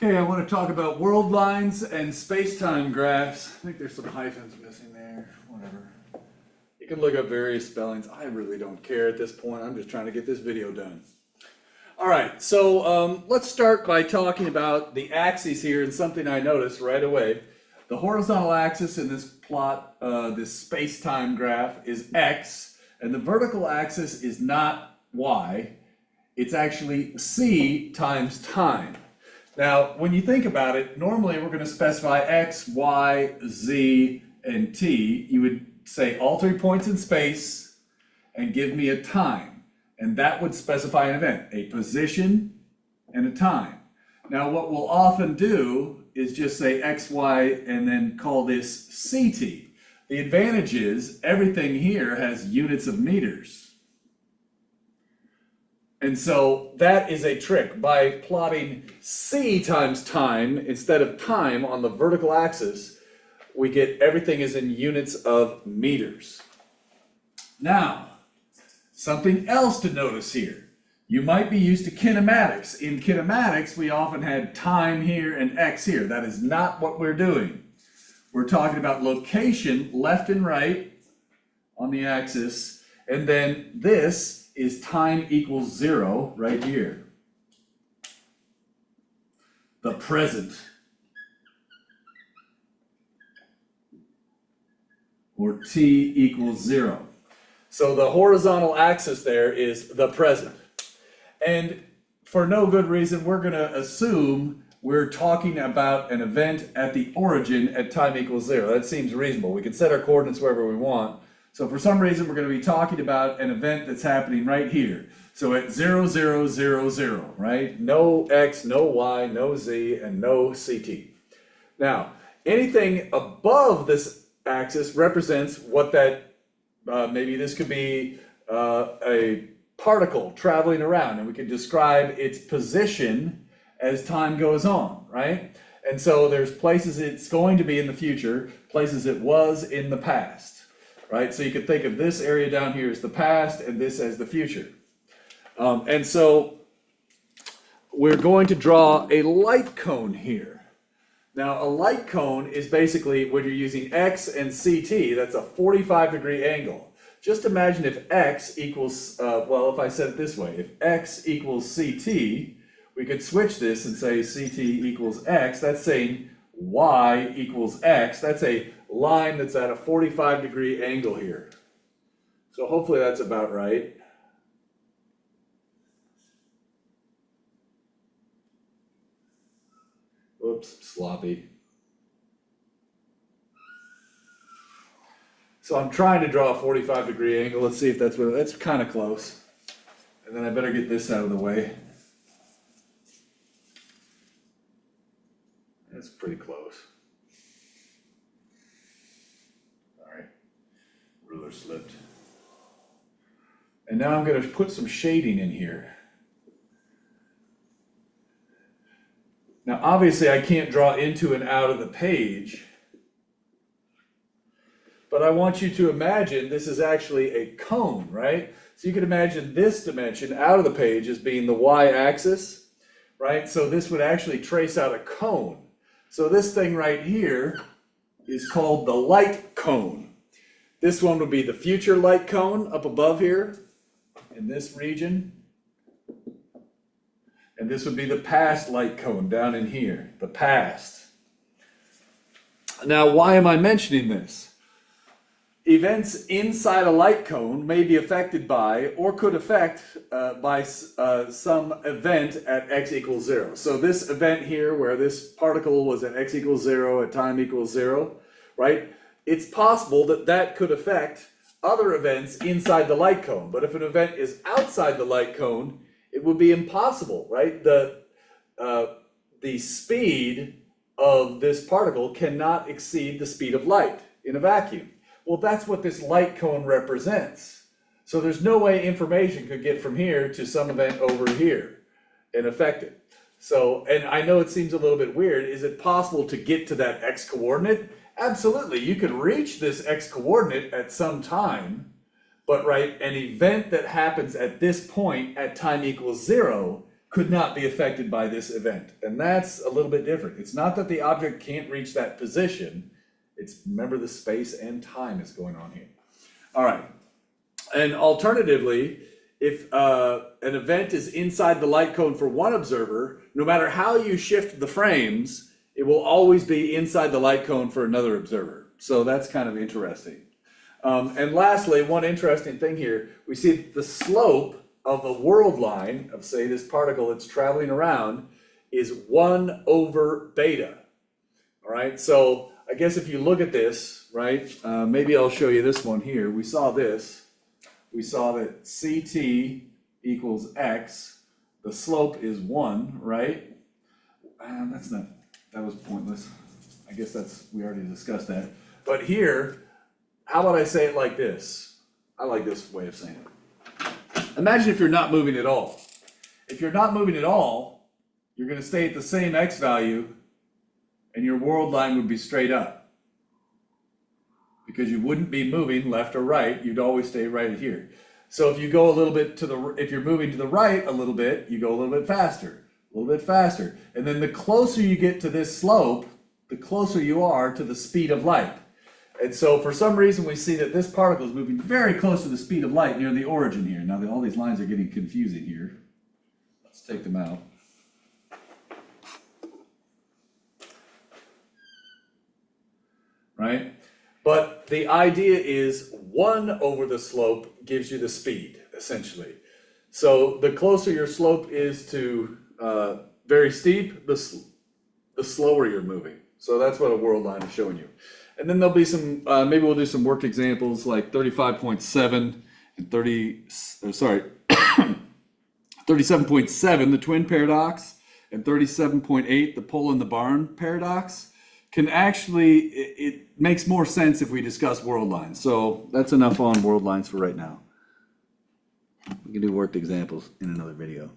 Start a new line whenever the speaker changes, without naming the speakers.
Okay, I want to talk about world lines and space-time graphs. I think there's some hyphens missing there, whatever. You can look up various spellings. I really don't care at this point. I'm just trying to get this video done. All right, so let's start by talking about the axes here and something I noticed right away. The horizontal axis in this plot, this space-time graph, is x, and the vertical axis is not y. It's actually c times time. Now, when you think about it, normally we're going to specify x, y, z, and t. You would say all 3 points in space and give me a time. And that would specify an event, a position and a time. Now, what we'll often do is just say x, y, and then call this ct. The advantage is everything here has units of meters. And so that is a trick. By plotting c times time instead of time on the vertical axis, we get everything is in units of meters. Now, something else to notice here. You might be used to kinematics. In kinematics, we often had time here and x here. That is not what we're doing. We're talking about location, left and right on the axis, and then this is time equals 0 right here. The present. Or t equals 0. So the horizontal axis there is the present. And for no good reason, we're going to assume we're talking about an event at the origin at time equals 0. That seems reasonable. We can set our coordinates wherever we want. So for some reason, we're going to be talking about an event that's happening right here. So at 0, 0, 0, 0, right? No x, no y, no z, and no ct. Now, anything above this axis represents what that, maybe this could be a particle traveling around, and we can describe its position as time goes on, right? And so there's places it's going to be in the future, places it was in the past. Right, so you could think of this area down here as the past and this as the future. And so we're going to draw a light cone here. Now a light cone is basically when you're using x and ct, that's a 45-degree angle. Just imagine if x equals, well, if I said it this way, if x equals ct, we could switch this and say ct equals x. That's saying y equals x. That's a line that's at a 45-degree angle here. So hopefully that's about right. Whoops, sloppy. So I'm trying to draw a 45-degree angle. Let's see if that's what, that's kind of close. And then I better get this out of the way. That's pretty close. Ruler slipped. And now I'm going to put some shading in here. Now obviously I can't draw into and out of the page, but I want you to imagine this is actually a cone, right? So you can imagine this dimension out of the page as being the y-axis, right? So this would actually trace out a cone. So this thing right here is called the light cone. This one would be the future light cone up above here in this region. And this would be the past light cone down in here, the past. Now, why am I mentioning this? Events inside a light cone may be affected by or could affect by some event at x equals 0. So this event here where this particle was at x equals 0 at time equals 0, right? It's possible that that could affect other events inside the light cone. But if an event is outside the light cone, it would be impossible, right? The speed of this particle cannot exceed the speed of light in a vacuum. Well, that's what this light cone represents. So there's no way information could get from here to some event over here and affect it. So, and I know it seems a little bit weird. Is it possible to get to that x coordinate? Absolutely, you could reach this x coordinate at some time, but right, an event that happens at this point at time equals 0 could not be affected by this event. And that's a little bit different. It's not that the object can't reach that position. It's, remember, the space and time is going on here. All right. And alternatively, if an event is inside the light cone for one observer, no matter how you shift the frames, it will always be inside the light cone for another observer. So that's kind of interesting. And lastly, one interesting thing here, we see the slope of the world line of, say, this particle that's traveling around is 1 over beta. All right, so I guess if you look at this, right, maybe I'll show you this one here. We saw this. We saw that CT equals X. The slope is 1, right? That was pointless. I guess we already discussed that. But here, how about I say it like this? I like this way of saying it. Imagine if you're not moving at all. If you're not moving at all, you're going to stay at the same X value and your world line would be straight up. Because you wouldn't be moving left or right, you'd always stay right here. So if you go a little bit if you're moving to the right a little bit, you go a little bit faster, And then the closer you get to this slope, the closer you are to the speed of light. And so for some reason we see that this particle is moving very close to the speed of light near the origin here. Now all these lines are getting confusing here. Let's take them out. Right? But the idea is 1 over the slope gives you the speed, essentially. So the closer your slope is to very steep, the slower you're moving. So that's what a world line is showing you. And then there'll be some, maybe we'll do some worked examples like 35.7 and 37.7, the twin paradox, and 37.8, the pole in the barn paradox, can actually, it makes more sense if we discuss world lines. So that's enough on world lines for right now. We can do worked examples in another video.